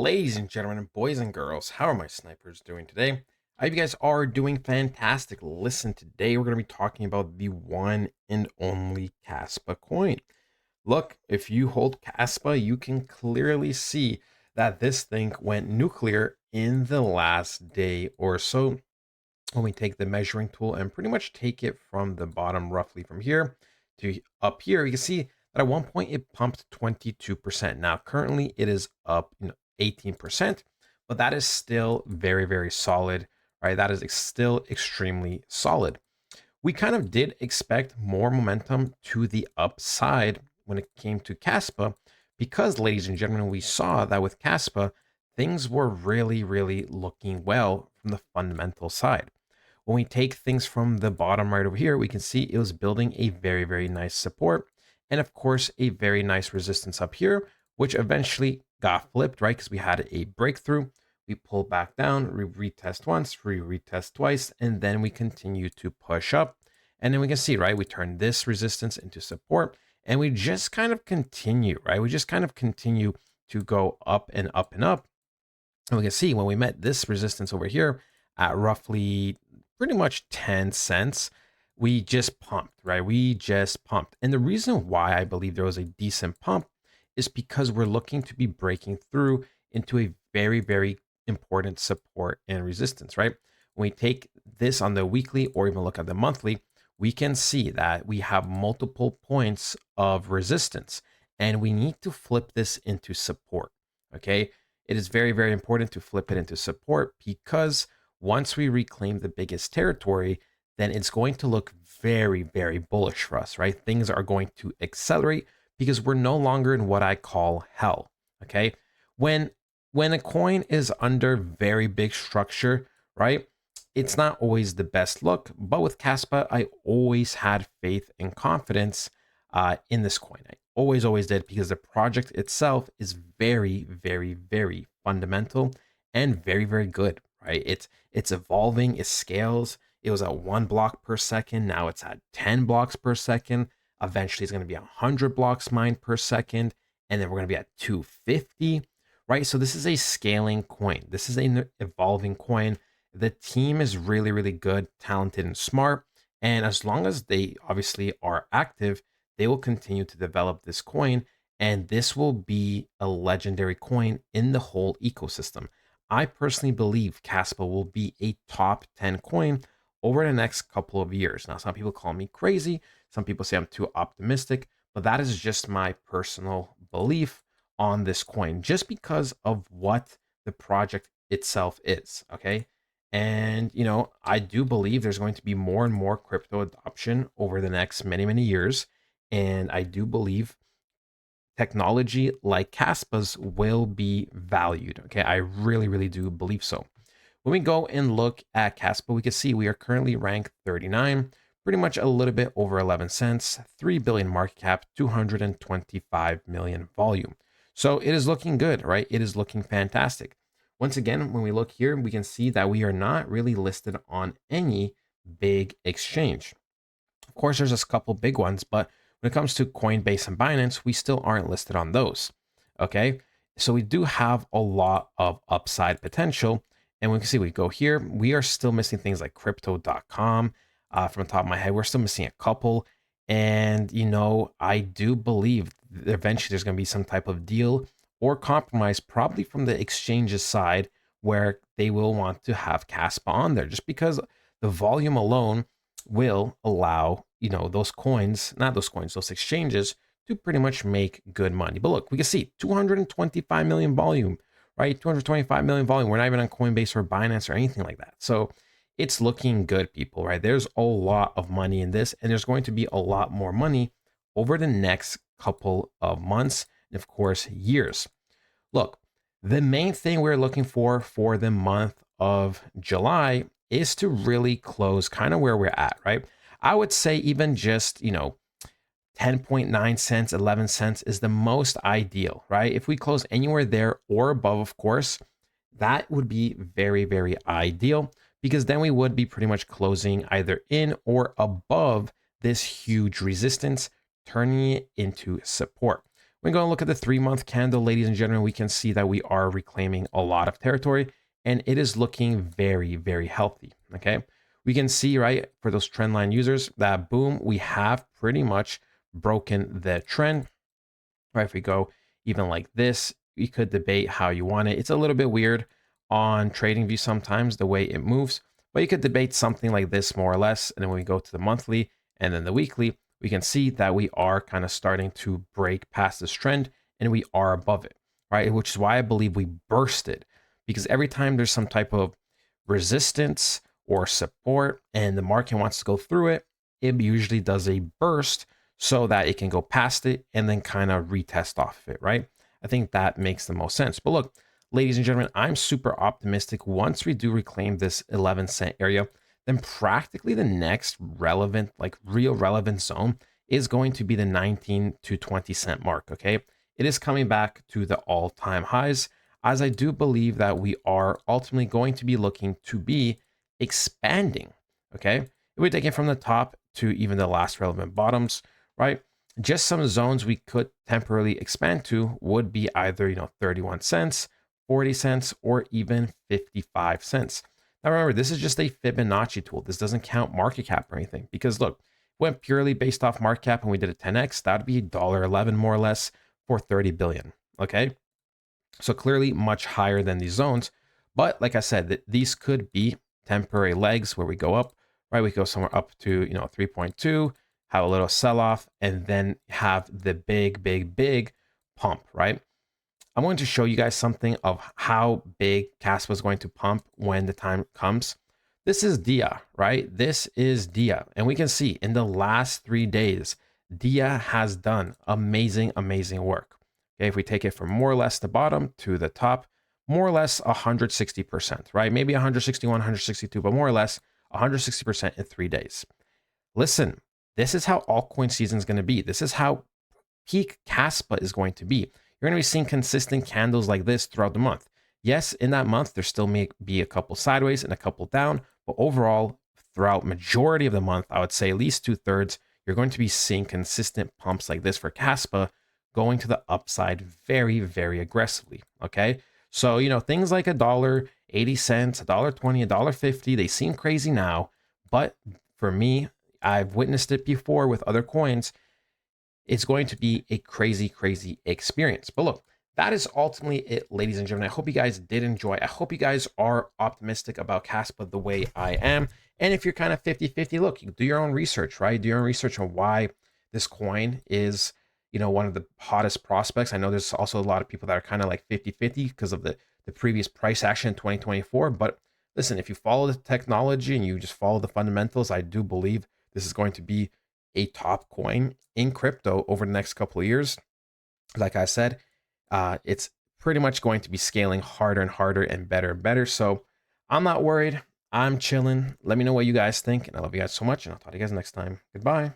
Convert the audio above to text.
Ladies and gentlemen, boys and girls, how are my snipers doing today? I hope you guys are doing fantastic. Listen, today we're going to be talking about the one and only Kaspa coin. Look, if you hold Kaspa, you can clearly see that this thing went nuclear in the last day or so. When we take the measuring tool and pretty much take it from the bottom, roughly from here to up here, you can see that at one point it pumped 22%. Now, currently it is up 18%, but that is still very, very solid, right? That is still extremely solid. We kind of did expect more momentum to the upside when it came to Kaspa, because, ladies and gentlemen, we saw that with Kaspa, things were really, really looking well from the fundamental side. When we take things from the bottom right over here, we can see it was building a very, very nice support. And of course, a very nice resistance up here, which eventually got flipped, right? Because we had a breakthrough. We pull back down, we retest once, we retest twice, and then we continue to push up. And then we can see, right? We turn this resistance into support, and we just kind of continue, right? We just kind of continue to go up and up and up. And we can see when we met this resistance over here at roughly pretty much 10 cents, we just pumped, right? We just pumped. And the reason why I believe there was a decent pump is because we're looking to be breaking through into a very, very important support and resistance, right? When we take this on the weekly or even look at the monthly, we can see that we have multiple points of resistance and we need to flip this into support, okay? It is very, very important to flip it into support because once we reclaim the biggest territory, then it's going to look very, very bullish for us, right? Things are going to accelerate because we're no longer in what I call hell, okay? When a coin is under very big structure, right? It's not always the best look, but with Kaspa, I always had faith and confidence in this coin. I always did, because the project itself is very, very, very fundamental and very, very good, right? It's evolving, it scales. It was at 1 block per second. Now it's at 10 blocks per second. Eventually it's going to be 100 blocks mined per second. And then we're going to be at 250, right? So this is a scaling coin. This is an evolving coin. The team is really, really good, talented, and smart. And as long as they obviously are active, they will continue to develop this coin. And this will be a legendary coin in the whole ecosystem. I personally believe Kaspa will be a top 10 coin over the next couple of years. Now, some people call me crazy. Some people say I'm too optimistic, but that is just my personal belief on this coin, just because of what the project itself is, okay? And, I do believe there's going to be more and more crypto adoption over the next many, many years. And I do believe technology like Kaspa's will be valued. Okay, I really, really do believe so. When we go and look at Kaspa, we can see we are currently ranked 39, pretty much a little bit over 11 cents, 3 billion market cap, 225 million volume. So it is looking good, right? It is looking fantastic. Once again, when we look here, we can see that we are not really listed on any big exchange. Of course, there's just a couple big ones, but when it comes to Coinbase and Binance, we still aren't listed on those. Okay, so we do have a lot of upside potential. And we can see we go here, we are still missing things like crypto.com. From the top of my head, we're still missing a couple. And, I do believe eventually there's going to be some type of deal or compromise, probably from the exchange's side, where they will want to have Kaspa on there, just because the volume alone will allow, those coins, not those coins, those exchanges to pretty much make good money. But look, we can see 225 million volume, right? 225 million volume. We're not even on Coinbase or Binance or anything like that. So it's looking good, people, right? There's a lot of money in this, and there's going to be a lot more money over the next couple of months and, of course, years. Look, the main thing we're looking for the month of July is to really close kind of where we're at, right? I would say even just, 10.9 cents, 11 cents is the most ideal, right? If we close anywhere there or above, of course, that would be very, very ideal, because then we would be pretty much closing either in or above this huge resistance, turning it into support. When we go and look at the 3-month candle, ladies and gentlemen, we can see that we are reclaiming a lot of territory and it is looking very, very healthy. Okay. We can see, right, for those trend line users that boom, we have pretty much broken the trend. Right. If we go even like this, you could debate how you want it. It's a little bit weird on TradingView sometimes the way it moves, but you could debate something like this more or less. And then when we go to the monthly and then the weekly, we can see that we are kind of starting to break past this trend and we are above it, right? Which is why I believe we bursted, because every time there's some type of resistance or support and the market wants to go through it, it usually does a burst so that it can go past it and then kind of retest off of it, right? I think that makes the most sense. But look, ladies and gentlemen, I'm super optimistic. Once we do reclaim this 11 cent area, then practically the next relevant, like real relevant zone is going to be the 19 to 20 cent mark, okay? It is coming back to the all-time highs, as I do believe that we are ultimately going to be looking to be expanding, okay? If we take it from the top to even the last relevant bottoms, right? Just some zones we could temporarily expand to would be either, 31 cents, 40 cents, or even 55 cents. Now remember, this is just a Fibonacci tool. This doesn't count market cap or anything, because look, went purely based off market cap and we did a 10x, that would be $1.11 more or less for 30 billion, okay? So clearly much higher than these zones. But like I said, that these could be temporary legs where we go up, right? We go somewhere up to, 3.2, have a little sell off, and then have the big, big, big pump, right? I'm going to show you guys something of how big Kaspa is going to pump when the time comes. This is Dia, right? This is Dia. And we can see in the last 3 days, Dia has done amazing, amazing work. Okay, if we take it from more or less the bottom to the top, more or less 160%, right? Maybe 161, 162, but more or less 160% in 3 days. Listen, this is how altcoin season is going to be. This is how peak Kaspa is going to be. You're going to be seeing consistent candles like this throughout the month. Yes, in that month, there still may be a couple sideways and a couple down, but overall, throughout majority of the month, I would say at least 2/3, you're going to be seeing consistent pumps like this for Kaspa going to the upside very, very aggressively. Okay. So, things like $1.80, $1.20, $1.50, they seem crazy now, but for me, I've witnessed it before with other coins. It's going to be a crazy, crazy experience. But look, that is ultimately it, ladies and gentlemen. I hope you guys did enjoy. I hope you guys are optimistic about Kaspa the way I am. And if you're kind of 50-50, look, you do your own research, right? Do your own research on why this coin is, one of the hottest prospects. I know there's also a lot of people that are kind of like 50-50 because of the previous price action in 2024. But listen, if you follow the technology and you just follow the fundamentals, I do believe this is going to be a top coin in crypto over the next couple of years. Like I said, it's pretty much going to be scaling harder and harder and better. So I'm not worried. I'm chilling. Let me know what you guys think. And I love you guys so much. And I'll talk to you guys next time. Goodbye.